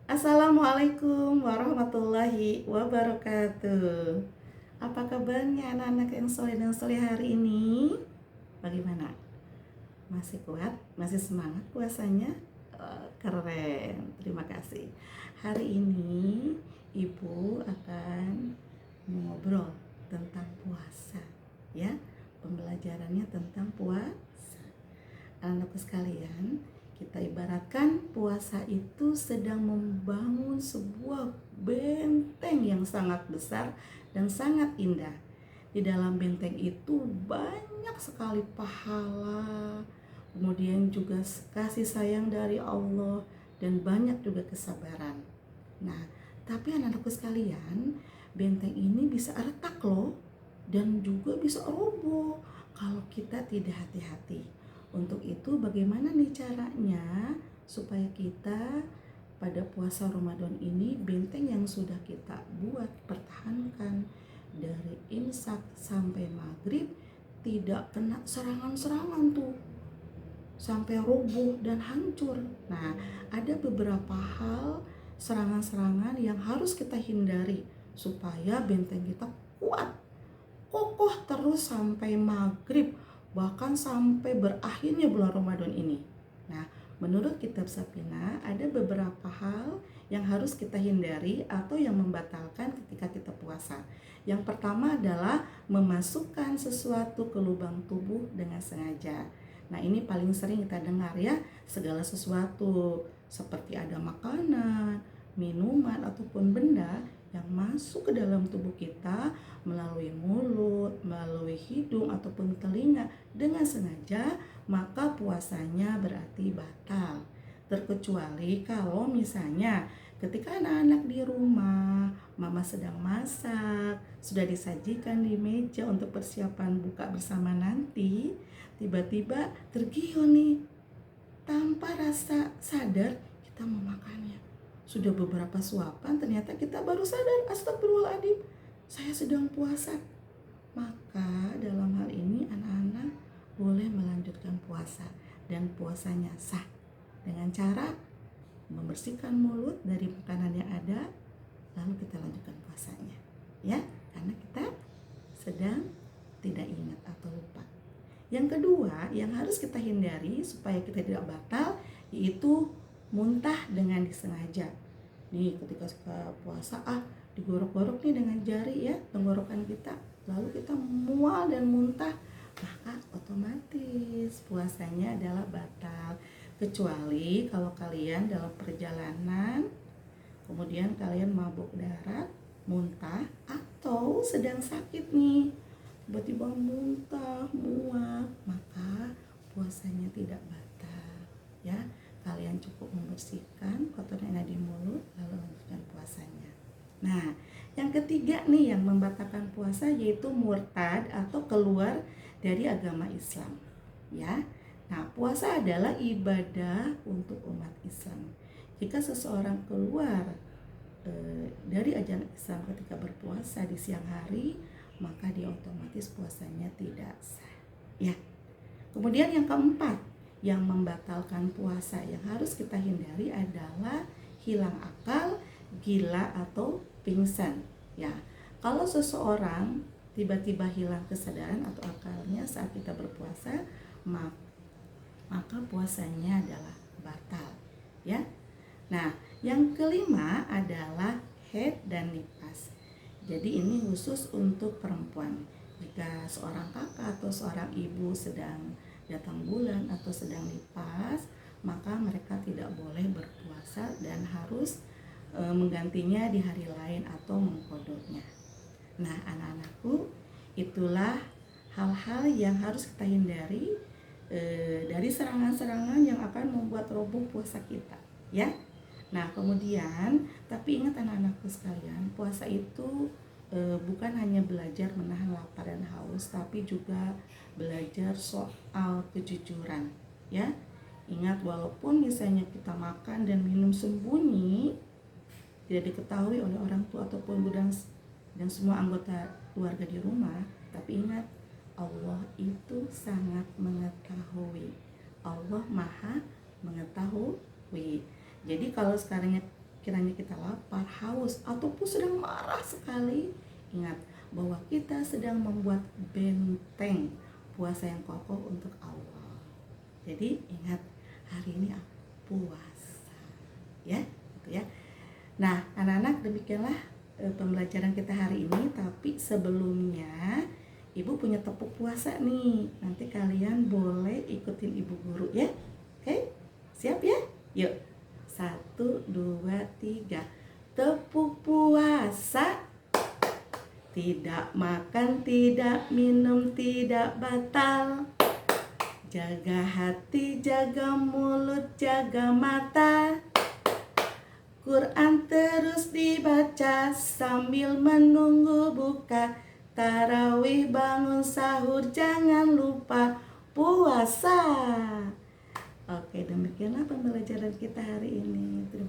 Assalamualaikum warahmatullahi wabarakatuh. Apa kabarnya anak-anak yang soleh dan soleh hari ini? Bagaimana? Masih kuat? Masih semangat puasanya? Keren, terima kasih. Hari ini Ibu akan mengobrol tentang puasa, ya. Pembelajarannya tentang puasa. Anak-anakku sekalian, kita ibaratkan puasa itu sedang membangun sebuah benteng yang sangat besar dan sangat indah. Di dalam benteng itu banyak sekali pahala, kemudian juga kasih sayang dari Allah, dan banyak juga kesabaran. Nah, tapi anak-anakku sekalian, benteng ini bisa retak loh, dan juga bisa roboh kalau kita tidak hati-hati. Untuk itu bagaimana nih caranya supaya kita pada puasa Ramadan ini benteng yang sudah kita buat, pertahankan dari imsak sampai maghrib tidak kena serangan-serangan tuh sampai roboh dan hancur. Nah, ada beberapa hal serangan-serangan yang harus kita hindari supaya benteng kita kuat, kokoh terus sampai maghrib, bahkan sampai berakhirnya bulan Ramadan ini. Nah, menurut kitab Sapina ada beberapa hal yang harus kita hindari atau yang membatalkan ketika kita puasa. Yang pertama adalah memasukkan sesuatu ke lubang tubuh dengan sengaja. Nah, ini paling sering kita dengar ya, segala sesuatu seperti ada makanan, minuman ataupun benda yang masuk ke dalam tubuh kita melalui mulut, melalui hidung ataupun telinga dengan sengaja, maka puasanya berarti batal. Terkecuali kalau misalnya ketika anak-anak di rumah, mama sedang masak, sudah disajikan di meja untuk persiapan buka bersama nanti, tiba-tiba tergiur nih, tanpa rasa sadar kita memakannya. Sudah beberapa suapan ternyata kita baru sadar, astagfirullahaladzim, saya sedang puasa. Maka dalam hal ini anak-anak boleh melanjutkan puasa dan puasanya sah dengan cara membersihkan mulut dari makanan yang ada, lalu kita lanjutkan puasanya, ya, karena kita sedang tidak ingat atau lupa. Yang kedua yang harus kita hindari supaya kita tidak batal yaitu muntah dengan disengaja. Nih ketika puasa digorok-gorok nih dengan jari ya tenggorokan kita, lalu kita mual dan muntah, maka otomatis puasanya adalah batal. Kecuali kalau kalian dalam perjalanan, kemudian kalian mabuk darat, muntah, atau sedang sakit nih, tiba-tiba muntah, mual, maka puasanya tidak batal. Ya, kalian cukup membersihkan kotoran yang ada di mulut, lalu lanjutkan puasanya. Nah, yang ketiga nih yang membatalkan puasa yaitu murtad atau keluar dari agama Islam. Ya, nah puasa adalah ibadah untuk umat Islam. Jika seseorang keluar dari ajaran Islam ketika berpuasa di siang hari, maka dia otomatis puasanya tidak sah. Ya. Kemudian yang keempat yang membatalkan puasa yang harus kita hindari adalah hilang akal, gila atau pingsan. Ya. Kalau seseorang tiba-tiba hilang kesadaran atau akalnya saat kita berpuasa, maka puasanya adalah batal. Ya. Nah, yang kelima adalah haid dan nifas. Jadi ini khusus untuk perempuan. Jika seorang kakak atau seorang ibu sedang datang bulan atau sedang nifas, maka mereka tidak boleh berpuasa dan harus menggantinya di hari lain atau mengkodoknya. Nah, anak-anakku, itulah hal-hal yang harus kita hindari dari serangan-serangan yang akan membuat roboh puasa kita, ya. Nah, kemudian, tapi ingat anak-anakku sekalian, puasa itu bukan hanya belajar menahan lapar dan haus, tapi juga belajar soal kejujuran, ya. Ingat, walaupun misalnya kita makan dan minum sembunyi, tidak diketahui oleh orang tua ataupun dan semua anggota keluarga di rumah, tapi ingat, Allah itu sangat mengetahui. Allah Maha mengetahui. Jadi kalau sekarang kiranya kita lapar, haus, ataupun sedang marah sekali, ingat bahwa kita sedang membuat benteng puasa yang kokoh untuk Allah. Jadi ingat, hari ini puasa, ya, gitu ya. Nah, anak-anak, demikianlah pembelajaran kita hari ini. Tapi sebelumnya Ibu punya tepuk puasa nih. Nanti kalian boleh ikutin Ibu guru ya. Oke? Siap ya? Yuk. 1, 2, 3. Tepuk puasa. Tidak makan, tidak minum, tidak batal. Jaga hati, jaga mulut, jaga mata. Quran terus dibaca sambil menunggu buka. Tarawih, bangun sahur, jangan lupa puasa. Oke, demikianlah pembelajaran kita hari ini. Terima